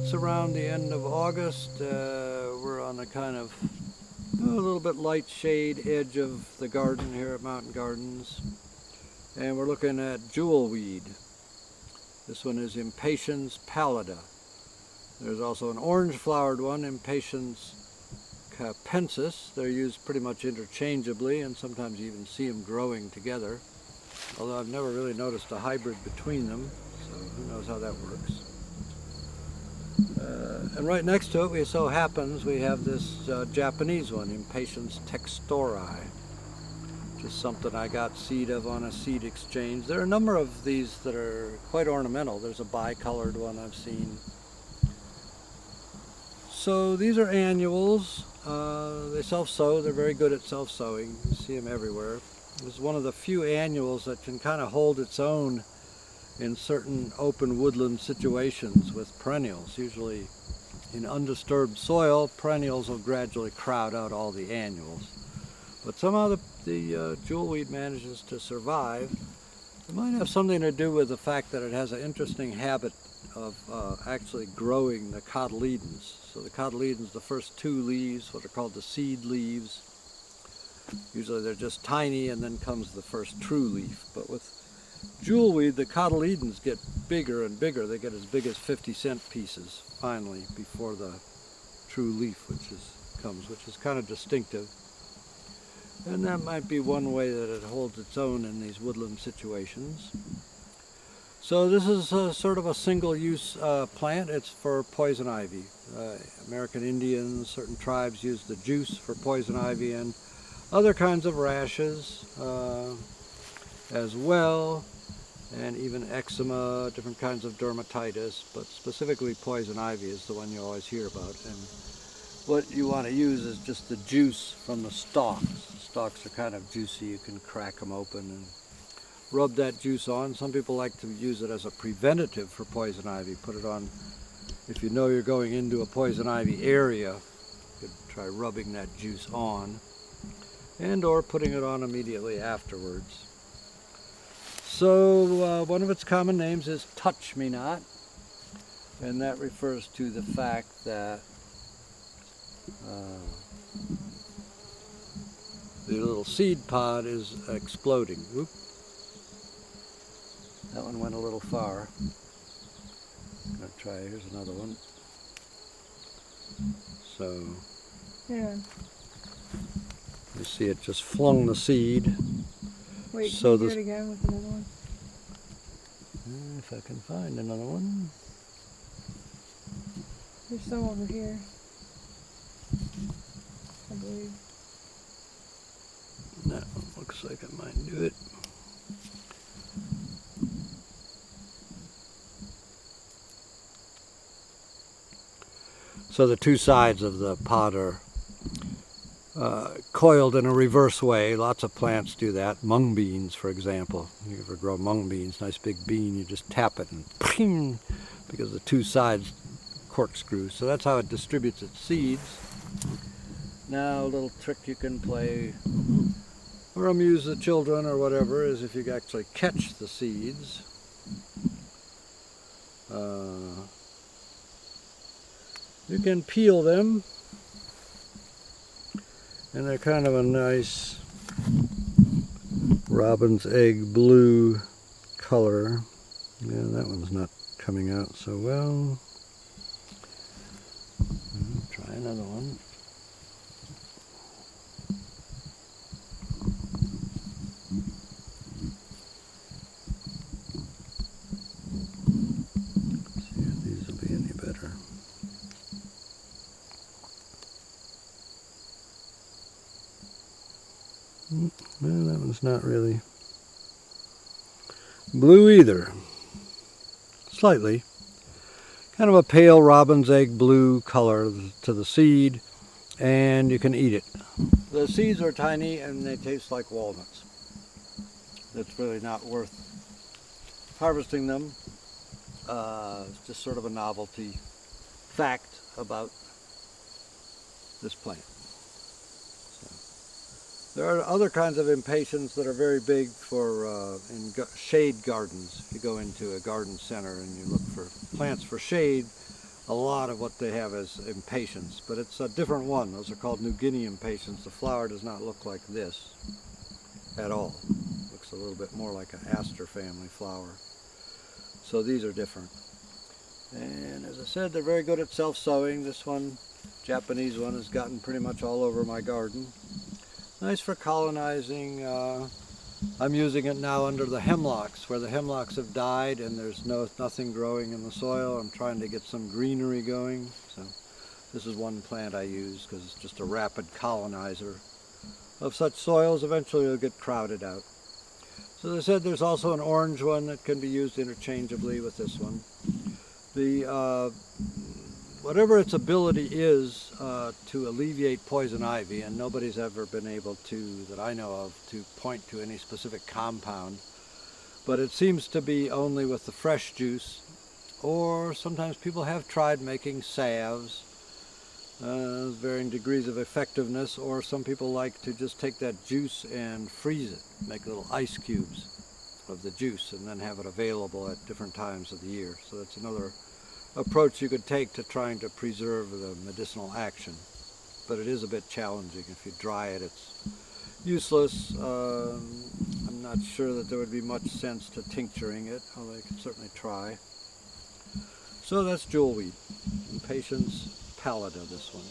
It's around the end of August. We're on a kind of a little bit light shade edge of the garden here at Mountain Gardens. And we're looking at Jewelweed. This one is Impatiens pallida. There's also an orange flowered one, Impatiens capensis. They're used pretty much interchangeably, and sometimes you even see them growing together. Although I've never really noticed a hybrid between them, so who knows how that works. And right next to it, so happens, we have this Japanese one, Impatiens textori. Just something I got seed of on a seed exchange. There are a number of these that are quite ornamental. There's a bi-colored one I've seen. So these are annuals. They self-sow. They're very good at self-sowing. You see them everywhere. It's one of the few annuals that can kind of hold its own in certain open woodland situations with perennials. Usually in undisturbed soil, perennials will gradually crowd out all the annuals. But somehow the jewelweed manages to survive. It might have something to do with the fact that it has an interesting habit of actually growing the cotyledons. So the cotyledons, the first two leaves, what are called the seed leaves, usually they're just tiny, and then comes the first true leaf. But with jewelweed, the cotyledons get bigger and bigger. They get as big as 50-cent pieces finally before the true leaf comes, which is kind of distinctive. And that might be one way that it holds its own in these woodland situations. So this is sort of a single-use plant. It's for poison ivy. American Indians, certain tribes use the juice for poison ivy and other kinds of rashes as well, and even eczema, different kinds of dermatitis, but specifically poison ivy is the one you always hear about. And what you want to use is just the juice from the stalks. The stalks are kind of juicy. You can crack them open and rub that juice on. Some people like to use it as a preventative for poison ivy. Put it on if you know you're going into a poison ivy area. You could try rubbing that juice on, and or putting it on immediately afterwards. So one of its common names is touch-me-not, and that refers to the fact that the little seed pod is exploding. Whoop. That one went a little far. I'm going to try, here's another one. So, yeah. You see it just flung the seed. Wait, so can you do it again with another one? If I can find another one. There's some over here, I believe. That one looks like I might do it. So the two sides of the pod are coiled in a reverse way. Lots of plants do that. Mung beans, for example. You ever grow mung beans, nice big bean, you just tap it and ping, because the two sides corkscrew. So that's how it distributes its seeds. Now a little trick you can play or amuse the children or whatever is if you actually catch the seeds. You can peel them, and they're kind of a nice robin's egg blue color. Yeah, that one's not coming out so well. Try another one. See if these will be any better. Well, that one's not really blue either. Slightly. Kind of a pale robin's egg blue color to the seed, and you can eat it. The seeds are tiny and they taste like walnuts. It's really not worth harvesting them. It's just sort of a novelty fact about this plant. There are other kinds of impatiens that are very big for shade gardens. If you go into a garden center and you look for plants for shade, a lot of what they have is Impatiens, but it's a different one. Those are called New Guinea Impatiens. The flower does not look like this at all. Looks a little bit more like an aster family flower. So these are different. And as I said, they're very good at self-sowing. This one, Japanese one, has gotten pretty much all over my garden. Nice for colonizing. I'm using it now under the hemlocks, where the hemlocks have died and there's nothing growing in the soil. I'm trying to get some greenery going. So this is one plant I use because it's just a rapid colonizer of such soils. Eventually it'll get crowded out. So as I said, there's also an orange one that can be used interchangeably with this one. The whatever its ability is to alleviate poison ivy, and nobody's ever been able to, that I know of, to point to any specific compound, but it seems to be only with the fresh juice, or sometimes people have tried making salves, varying degrees of effectiveness, or some people like to just take that juice and freeze it, make little ice cubes of the juice, and then have it available at different times of the year. So that's another approach you could take to trying to preserve the medicinal action. But it is a bit challenging. If you dry it, it's useless. I'm not sure that there would be much sense to tincturing it, although you could certainly try. So that's jewelweed. Impatiens pallida, this one.